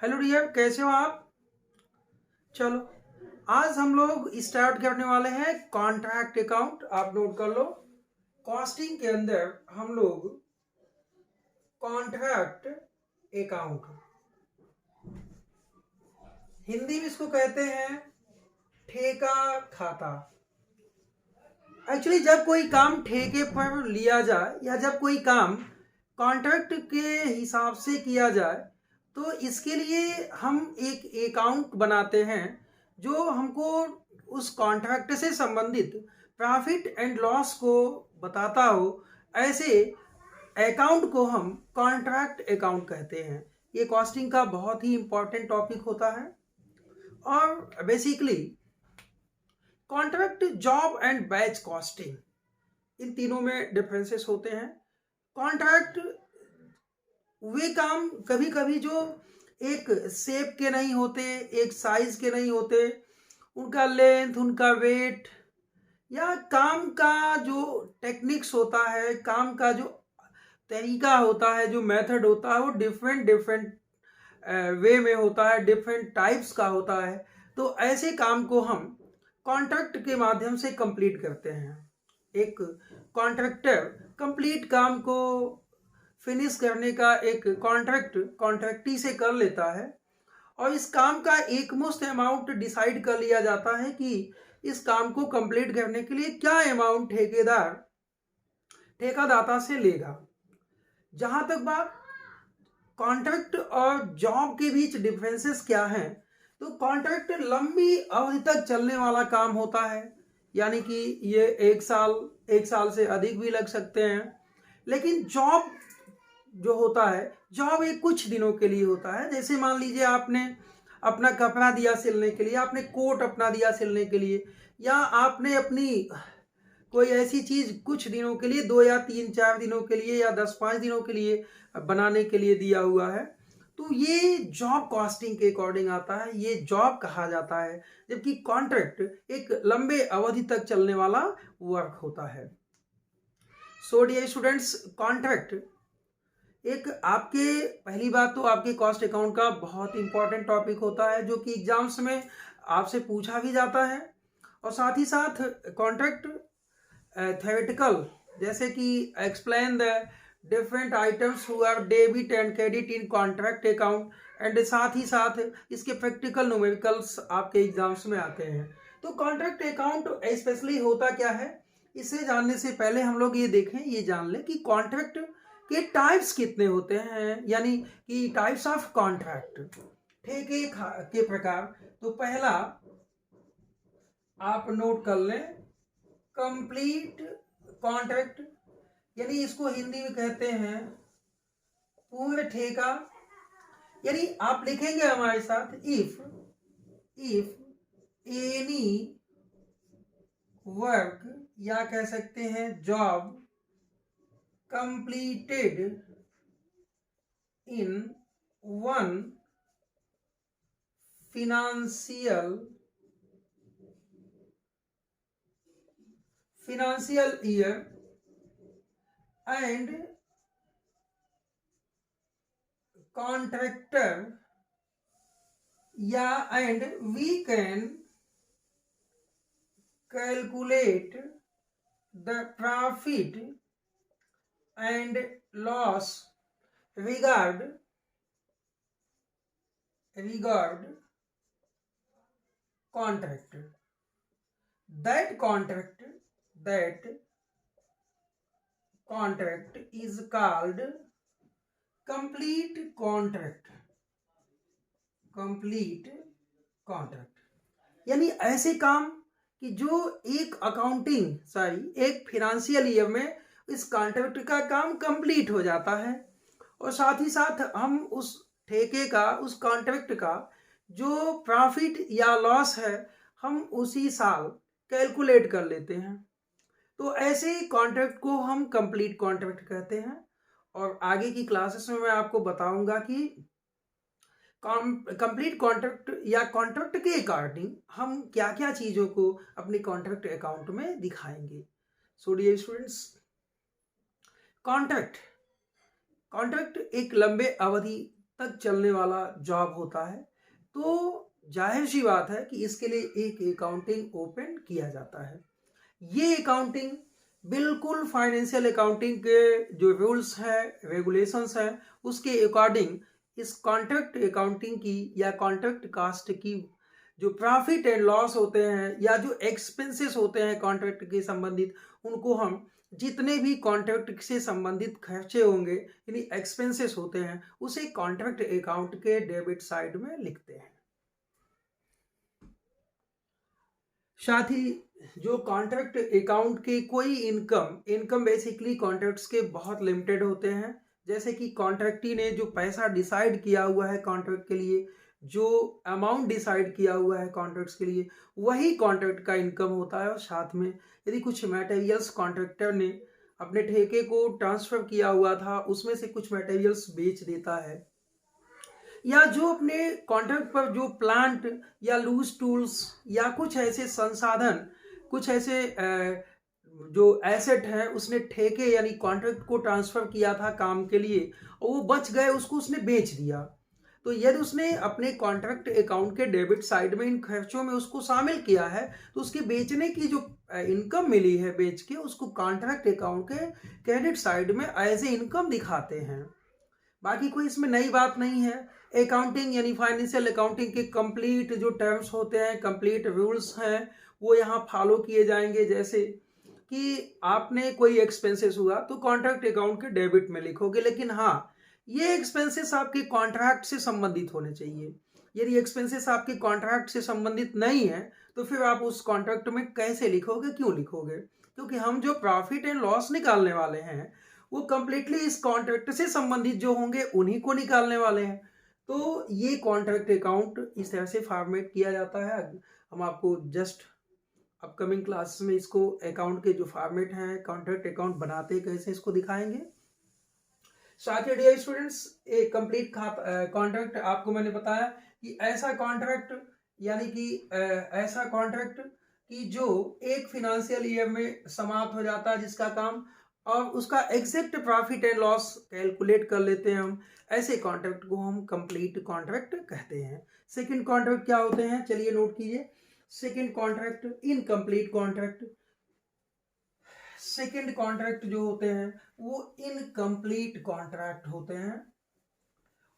Hello dear, कैसे हो आप? चलो, आज हम लोग स्टार्ट करने वाले हैं कॉन्ट्रैक्ट अकाउंट। आप नोट कर लो। कॉस्टिंग के अंदर हम लोग कॉन्ट्रैक्ट अकाउंट, हिंदी में इसको कहते हैं ठेका खाता। एक्चुअली जब कोई काम ठेके पर लिया जाए या जब कोई काम कॉन्ट्रैक्ट के हिसाब से किया जाए तो इसके लिए हम एक अकाउंट बनाते हैं जो हमको उस कॉन्ट्रैक्ट से संबंधित प्रॉफिट एंड लॉस को बताता हो। ऐसे अकाउंट को हम कॉन्ट्रैक्ट अकाउंट कहते हैं। ये कॉस्टिंग का बहुत ही इंपॉर्टेंट टॉपिक होता है। और basically contract, job and batch costing, इन तीनों में डिफरेंसेस होते हैं। कॉन्ट्रैक्ट वे काम कभी कभी जो एक शेप के नहीं होते, एक साइज के नहीं होते, उनका लेंथ, उनका वेट या काम का जो टेक्निक्स होता है, काम का जो तरीका होता है, जो मेथड होता है, वो डिफरेंट डिफरेंट वे में होता है, डिफरेंट टाइप्स का होता है। तो ऐसे काम को हम कॉन्ट्रैक्ट के माध्यम से कंप्लीट करते हैं। एक कॉन्ट्रैक्टर कंप्लीट काम को फिनिश करने का एक कॉन्ट्रैक्टी से कर लेता है और इस काम का एक मुश्त अमाउंट डिसाइड कर लिया जाता है कि इस काम को कंप्लीट करने के लिए क्या अमाउंट ठेकादाता से लेगा। जहां तक बात कॉन्ट्रैक्ट और जॉब के बीच डिफरेंसेस क्या हैं, तो कॉन्ट्रैक्ट लंबी अवधि तक चलने वाला काम होता है, यानी कि ये एक साल से अधिक भी लग सकते हैं। लेकिन जॉब जो होता है, जॉब एक कुछ दिनों के लिए होता है। जैसे मान लीजिए आपने अपना कपड़ा दिया सिलने के लिए, आपने कोट अपना दिया सिलने के लिए, या आपने अपनी कोई ऐसी चीज कुछ दिनों के लिए, 2 या 3 4 दिनों के लिए या 10 5 दिनों के लिए बनाने के लिए दिया हुआ है, तो ये जॉब कॉस्टिंग के अकॉर्डिंग आता है, ये जॉब कहा जाता है। जबकि कॉन्ट्रैक्ट एक लंबे अवधि तक चलने वाला वर्क होता है। सो डियर स्टूडेंट्स, कॉन्ट्रैक्ट एक आपके, पहली बात तो आपके कॉस्ट अकाउंट का बहुत इंपॉर्टेंट टॉपिक होता है जो कि एग्जाम्स में आपसे पूछा भी जाता है। और साथ ही साथ कॉन्ट्रैक्ट थ्योरेटिकल, जैसे कि explain the different items who are debit and credit in contract account, and साथ ही साथ इसके प्रैक्टिकल न्यूमेरिकल्स आपके एग्जाम्स में आते हैं। तो कॉन्ट्रैक्ट अकाउंट स्पेशली होता क्या है, इसे जानने से पहले हम लोग ये देखें, ये जान लें कि कॉन्ट्रैक्ट के टाइप्स कितने होते हैं, यानी कि टाइप्स ऑफ कॉन्ट्रैक्ट, ठेके के प्रकार। तो पहला आप नोट कर लें, कंप्लीट कॉन्ट्रैक्ट, यानी इसको हिंदी में कहते हैं पूर्ण ठेका। यानी आप लिखेंगे हमारे साथ, इफ एनी वर्क, या कह सकते हैं job, completed in one financial year and contractor, and we can calculate the profit and loss regard contract. That contract is called complete contract. यानी ऐसे काम कि जो एक एक फिनेंशियल ईयर में इस कॉन्ट्रैक्ट का काम कंप्लीट हो जाता है, और साथ ही साथ हम उस ठेके का, उस कॉन्ट्रैक्ट का जो प्रॉफिट या लॉस है, हम उसी साल कैलकुलेट कर लेते हैं। तो ऐसे कॉन्ट्रैक्ट को हम कंप्लीट कॉन्ट्रैक्ट कहते हैं। और आगे की क्लासेस में मैं आपको बताऊंगा कि कंप्लीट कॉन्ट्रैक्ट या कॉन्ट्रैक्ट के अकॉर्डिंग हम क्या क्या चीज़ों को अपने कॉन्ट्रैक्ट अकाउंट में दिखाएंगे। सो डियर स्टूडेंट्स, कॉन्ट्रैक्ट एक लंबे अवधि तक चलने वाला जॉब होता है। तो जाहिर सी बात है कि इसके लिए एक अकाउंटिंग ओपन किया जाता है। ये अकाउंटिंग बिल्कुल फाइनेंशियल अकाउंटिंग के जो रूल्स हैं, रेगुलेशंस हैं, उसके अकॉर्डिंग इस कॉन्ट्रैक्ट अकाउंटिंग की या कॉन्ट्रैक्ट कास्ट की जो प्रॉफिट एंड लॉस होते हैं या जो एक्सपेंसेस होते हैं कॉन्ट्रैक्ट के संबंधित, उनको हम जितने भी कॉन्ट्रैक्ट से संबंधित खर्चे होंगे यानी एक्सपेंसेस होते हैं उसे कॉन्ट्रैक्ट अकाउंट के डेबिट साइड में लिखते हैं। साथ ही जो कॉन्ट्रैक्ट अकाउंट के कोई इनकम बेसिकली कॉन्ट्रैक्ट्स के बहुत लिमिटेड होते हैं। जैसे कि कॉन्ट्रैक्टी ने जो पैसा डिसाइड किया हुआ है कॉन्ट्रैक्ट के लिए, जो अमाउंट डिसाइड किया हुआ है कॉन्ट्रैक्ट्स के लिए, वही कॉन्ट्रैक्ट का इनकम होता है। और साथ में यदि कुछ मटेरियल्स कॉन्ट्रैक्टर ने अपने ठेके को ट्रांसफर किया हुआ था उसमें से कुछ मटेरियल्स बेच देता है, या जो अपने कॉन्ट्रैक्ट पर जो प्लांट या लूज टूल्स या कुछ ऐसे संसाधन, कुछ ऐसे जो एसेट है उसने ठेके यानी कॉन्ट्रैक्ट को ट्रांसफर किया था काम के लिए और वो बच गए, उसको उसने बेच दिया, तो यदि उसने अपने कॉन्ट्रैक्ट अकाउंट के डेबिट साइड में इन खर्चों में उसको शामिल किया है तो उसके बेचने की जो इनकम मिली है बेच के, उसको कॉन्ट्रैक्ट अकाउंट के क्रेडिट साइड में एज ए इनकम दिखाते हैं। बाकी कोई इसमें नई बात नहीं है। अकाउंटिंग यानी फाइनेंशियल अकाउंटिंग के कंप्लीट जो टर्म्स होते हैं, कंप्लीट रूल्स हैं, वो यहाँ फॉलो किए जाएंगे। जैसे कि आपने कोई एक्सपेंसेस हुआ तो कॉन्ट्रैक्ट अकाउंट के डेबिट में लिखोगे, लेकिन हाँ ये एक्सपेंसेस आपके कॉन्ट्रैक्ट से संबंधित होने चाहिए। यदि एक्सपेंसेस आपके कॉन्ट्रैक्ट से संबंधित नहीं है तो फिर आप उस कॉन्ट्रैक्ट में कैसे लिखोगे, क्यों लिखोगे? क्योंकि हम जो प्रॉफिट एंड लॉस निकालने वाले हैं वो कंप्लीटली इस कॉन्ट्रैक्ट से संबंधित जो होंगे उन्हीं को निकालने वाले हैं। तो ये कॉन्ट्रैक्ट अकाउंट इस तरह से फॉर्मेट किया जाता है। हम आपको जस्ट अपकमिंग क्लासेस में इसको अकाउंट के जो फॉर्मेट हैं, कॉन्ट्रैक्ट अकाउंट बनाते कैसे, इसको दिखाएंगे। साथ ही डियर स्टूडेंट्स, एक कंप्लीट कॉन्ट्रैक्ट आपको मैंने बताया कि ऐसा कॉन्ट्रैक्ट यानी कि ऐसा कॉन्ट्रैक्ट कि जो एक फिनेंशियल ईयर में समाप्त हो जाता है जिसका काम, और उसका exact profit and loss calculate कर लेते हैं हम, ऐसे कॉन्ट्रैक्ट को हम कंप्लीट कॉन्ट्रैक्ट कहते हैं। सेकंड कॉन्ट्रैक्ट क्या होते हैं, चलिए नोट कीजिए। Second contract incomplete contract. Second contract जो होते हैं वो इनकम्प्लीट कॉन्ट्रैक्ट होते हैं।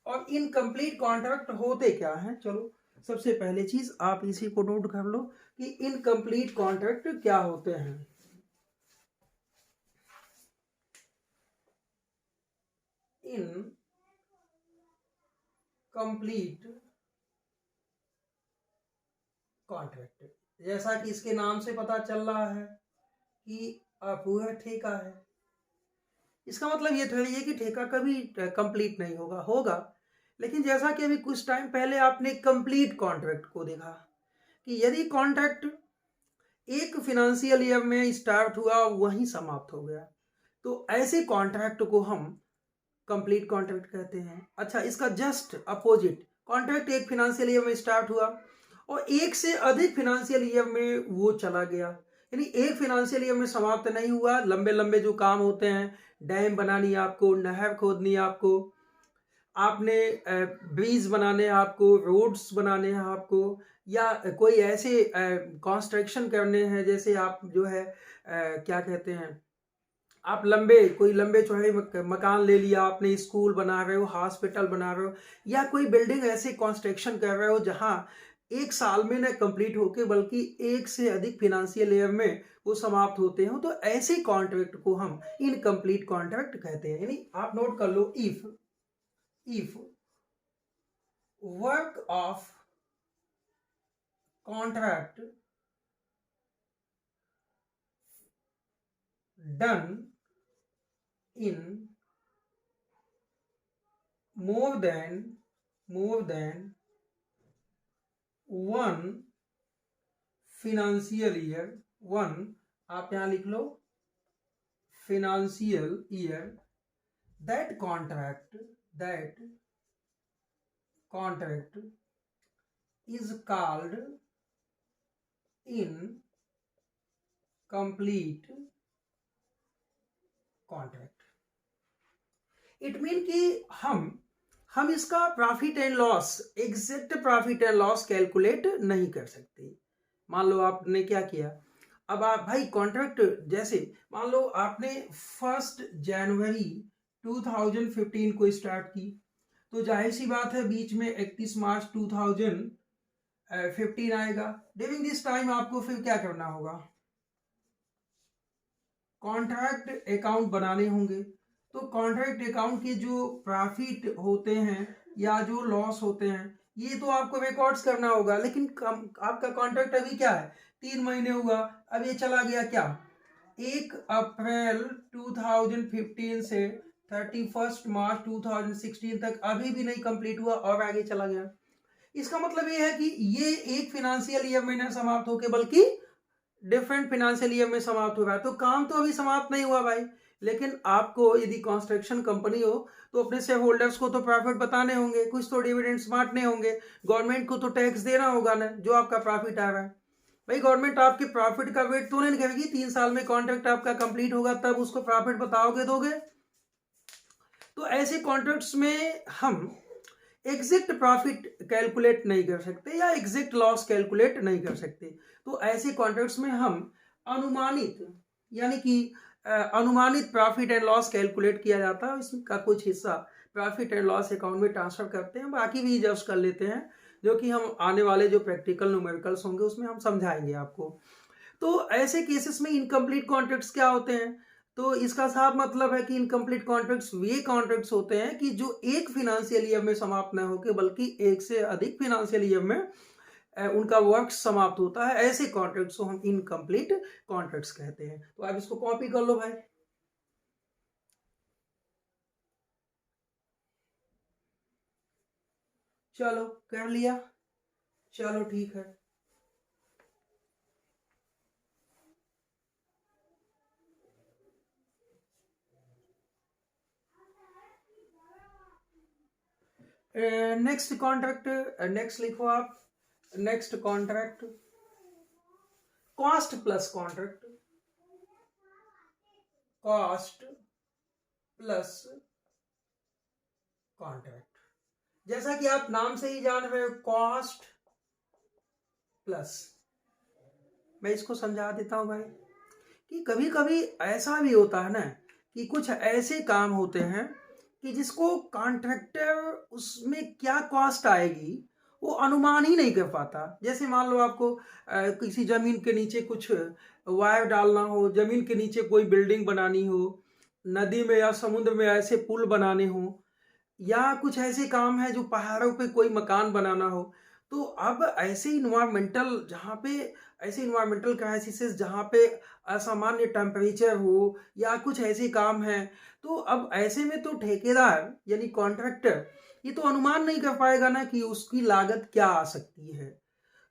और इनकम्प्लीट कॉन्ट्रैक्ट होते क्या हैं, चलो सबसे पहले चीज आप इसी को नोट कर लो कि इनकम्प्लीट कॉन्ट्रैक्ट क्या होते हैं। इनकम्प्लीट कॉन्ट्रैक्ट, जैसा कि इसके नाम से पता चल रहा है कि अपूर्ण ठेका है, इसका मतलब ये थोड़ी है कि ठेका कभी कंप्लीट नहीं होगा, होगा। लेकिन जैसा कि अभी कुछ टाइम पहले आपने कंप्लीट कॉन्ट्रैक्ट को देखा कि यदि कॉन्ट्रैक्ट एक फिनेंशियल ईयर में स्टार्ट हुआ वहीं समाप्त हो गया तो ऐसे कॉन्ट्रैक्ट को हम कंप्लीट कॉन्ट्रैक्ट कहते हैं। अच्छा, इसका जस्ट अपोजिट, कॉन्ट्रैक्ट एक फिनेंशियल ईयर में स्टार्ट हुआ और एक से अधिक फिनेंशियल ईयर में वो चला गया, यानी एक फिनेंशियल ईयर में समाप्त नहीं हुआ, लंबे लंबे जो काम होते हैं, डैम बनानी है आपको, नहर खोदनी है आपको, आपने ब्रिज बनाने हैं आपको, रोड्स बनाने हैं आपको, या कोई ऐसे कंस्ट्रक्शन करने हैं, जैसे आप जो है क्या कहते हैं, आप कोई लंबे चौड़े मकान ले लिया आपने, स्कूल बना रहे हो, हॉस्पिटल बना रहे हो, या कोई बिल्डिंग ऐसे कंस्ट्रक्शन कर रहे हो जहां एक साल में न कंप्लीट होके बल्कि एक से अधिक फिनेंशियल ईयर में वो समाप्त होते हो, तो ऐसे कॉन्ट्रैक्ट को हम इनकम्प्लीट कॉन्ट्रैक्ट कहते हैं। यानी आप नोट कर लो, if work of contract done in more than one financial year, one आप यहां लिख लो financial year, that contract is called incomplete contract। It mean कि हम इसका profit and loss, exact profit and loss calculate नहीं कर सकते। मान लो आपने क्या किया, अब आप भाई कॉन्ट्रैक्ट, जैसे मान लो आपने 1 जनवरी 2015 को स्टार्ट की, तो जाहिर सी बात है बीच में 31 मार्च 2015 आएगा। ड्यूरिंग दिस टाइम आपको फिर क्या करना होगा, कॉन्ट्रैक्ट अकाउंट बनाने होंगे। तो कॉन्ट्रैक्ट अकाउंट के जो प्रॉफिट होते हैं या जो लॉस होते हैं, ये तो आपको रिकॉर्ड्स करना होगा। लेकिन आपका कॉन्ट्रैक्ट अभी क्या है, 3 महीने हुआ, अब ये चला गया क्या, 1 अप्रैल 2015 से 31 मार्च 2016 तक अभी भी नहीं कंप्लीट हुआ और आगे चला गया। इसका मतलब ये है कि ये एक फाइनेंशियल ईयर में न समाप्त होके बल्कि डिफरेंट फाइनेंशियल ईयर में समाप्त हो रहा है। तो काम तो अभी समाप्त नहीं हुआ भाई, लेकिन आपको यदि कंस्ट्रक्शन कंपनी हो तो अपने शेयर होल्डर्स को तो प्रॉफिट बताने होंगे, कुछ तो डिविडेंड्स बांटने होंगे, गवर्नमेंट को तो टैक्स देना होगा ना जो आपका प्रॉफिट आ रहा है। भाई गवर्नमेंट आपके प्रॉफिट का वेट तो नहीं करेगी, 3 साल में कॉन्ट्रैक्ट आपका कंप्लीट होगा तब उसको प्रॉफिट बताओगे, दोगे। तो ऐसे कॉन्ट्रैक्ट्स में हम एग्जैक्ट प्रॉफिट कैलकुलेट नहीं कर सकते या एग्जैक्ट लॉस कैलकुलेट नहीं कर सकते। तो ऐसे कॉन्ट्रैक्ट्स में हम अनुमानित, यानी कि अनुमानित प्रॉफिट एंड लॉस कैलकुलेट किया जाता है, इसका कुछ हिस्सा प्रॉफिट एंड लॉस अकाउंट में ट्रांसफर करते हैं, बाकी भी एडजस्ट कर लेते हैं, जो कि हम आने वाले जो प्रैक्टिकल न्यूमेरिकल्स होंगे उसमें हम समझाएंगे आपको। तो ऐसे केसेस में इनकम्प्लीट कॉन्ट्रैक्ट्स क्या होते हैं, तो इसका साफ मतलब है कि इनकम्प्लीट कॉन्ट्रैक्ट्स वे कॉन्ट्रैक्ट्स होते हैं कि जो एक फाइनेंशियल ईयर में समाप्त न होकर बल्कि एक से अधिक फाइनेंशियल ईयर में उनका वर्क समाप्त होता है। ऐसे कॉन्ट्रैक्ट्स को हम इनकम्प्लीट कॉन्ट्रैक्ट्स कहते हैं। तो आप इसको कॉपी कर लो भाई। चलो कर लिया, चलो ठीक है। नेक्स्ट कॉन्ट्रैक्ट, नेक्स्ट लिखो आप, next contract cost plus contract, cost plus contract. जैसा कि आप नाम से ही जान रहे हो, कॉस्ट प्लस, मैं इसको समझा देता हूं भाई कि कभी कभी ऐसा भी होता है ना कि कुछ ऐसे काम होते हैं कि जिसको कॉन्ट्रैक्टर उसमें क्या कॉस्ट आएगी वो अनुमान ही नहीं कर पाता। जैसे मान लो आपको किसी जमीन के नीचे कुछ वायर डालना हो, जमीन के नीचे कोई बिल्डिंग बनानी हो, नदी में या समुद्र में ऐसे पुल बनाने हो, या कुछ ऐसे काम है जो पहाड़ों पे कोई मकान बनाना हो। तो अब ऐसे इन्वायरमेंटल, जहाँ पे ऐसे इन्वायरमेंटल क्राइसिस जहाँ पे असामान्य टेम्परेचर हो या कुछ ऐसे काम हैं, तो अब ऐसे में तो ठेकेदार यानी कॉन्ट्रैक्टर ये तो अनुमान नहीं कर पाएगा ना कि उसकी लागत क्या आ सकती है।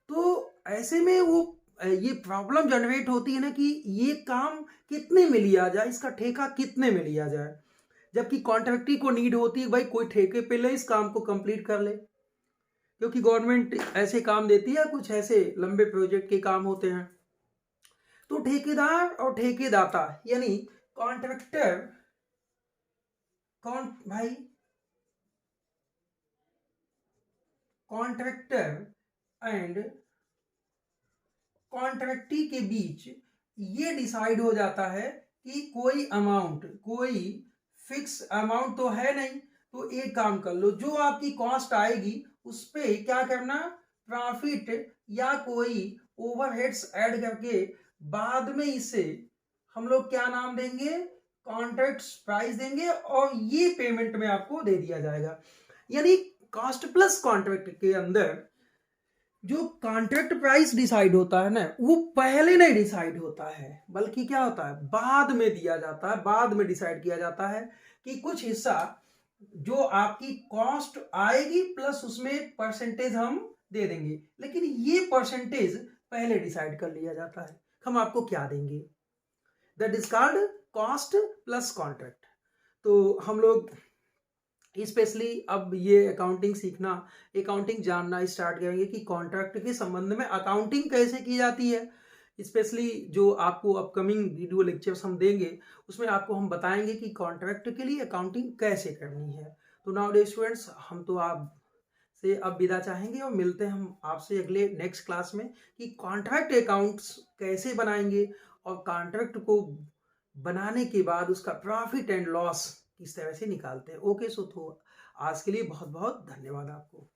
तो ऐसे में वो ये प्रॉब्लम जनरेट होती है ना कि ये काम कितने में लिया जाए, इसका ठेका कितने में लिया जाए, जबकि कॉन्ट्रैक्टी को नीड होती है भाई कोई ठेके पे ले, इस काम को कंप्लीट कर ले, क्योंकि गवर्नमेंट ऐसे काम देती है, कुछ ऐसे लंबे प्रोजेक्ट के काम होते हैं। तो ठेकेदार और ठेकेदाता यानी कॉन्ट्रैक्टर, कौन भाई, कॉन्ट्रैक्टर एंड कॉन्ट्रैक्टी के बीच ये डिसाइड हो जाता है कि कोई अमाउंट, कोई फिक्स अमाउंट तो है नहीं। तो एक काम कर लो, जो आपकी कॉस्ट आएगी उस पे क्या करना, प्रॉफिट या कोई ओवरहेड्स ऐड करके बाद में इसे हम लोग क्या नाम देंगे, कॉन्ट्रैक्ट प्राइस देंगे और ये पेमेंट में आपको दे दिया जाएगा। यानी कॉस्ट प्लस कॉन्ट्रैक्ट के अंदर जो कॉन्ट्रैक्ट प्राइस डिसाइड होता है ना वो पहले नहीं डिसाइड होता है, बल्कि क्या होता है बाद में दिया जाता है, बाद में डिसाइड किया जाता है कि कुछ हिस्सा जो आपकी कॉस्ट आएगी प्लस उसमें परसेंटेज हम दे देंगे, लेकिन ये परसेंटेज पहले डिसाइड कर लिया जाता है हम आपको क्या देंगे। That is called cost plus contract. तो हम लोग स्पेशली अब ये अकाउंटिंग सीखना, अकाउंटिंग जानना स्टार्ट करेंगे कि कॉन्ट्रैक्ट के संबंध में अकाउंटिंग कैसे की जाती है। स्पेशली जो आपको अपकमिंग वीडियो लेक्चर्स हम देंगे उसमें आपको हम बताएंगे कि कॉन्ट्रैक्ट के लिए अकाउंटिंग कैसे करनी है। तो नाउ डे स्टूडेंट्स, हम तो आप से अब विदा चाहेंगे और मिलते हैं हम आपसे अगले नेक्स्ट क्लास में कि कॉन्ट्रैक्ट अकाउंट्स कैसे बनाएंगे और कॉन्ट्रैक्ट को बनाने के बाद उसका प्रॉफिट एंड लॉस किस तरह से निकालते हैं। ओके, सो तो आज के लिए बहुत बहुत धन्यवाद आपको।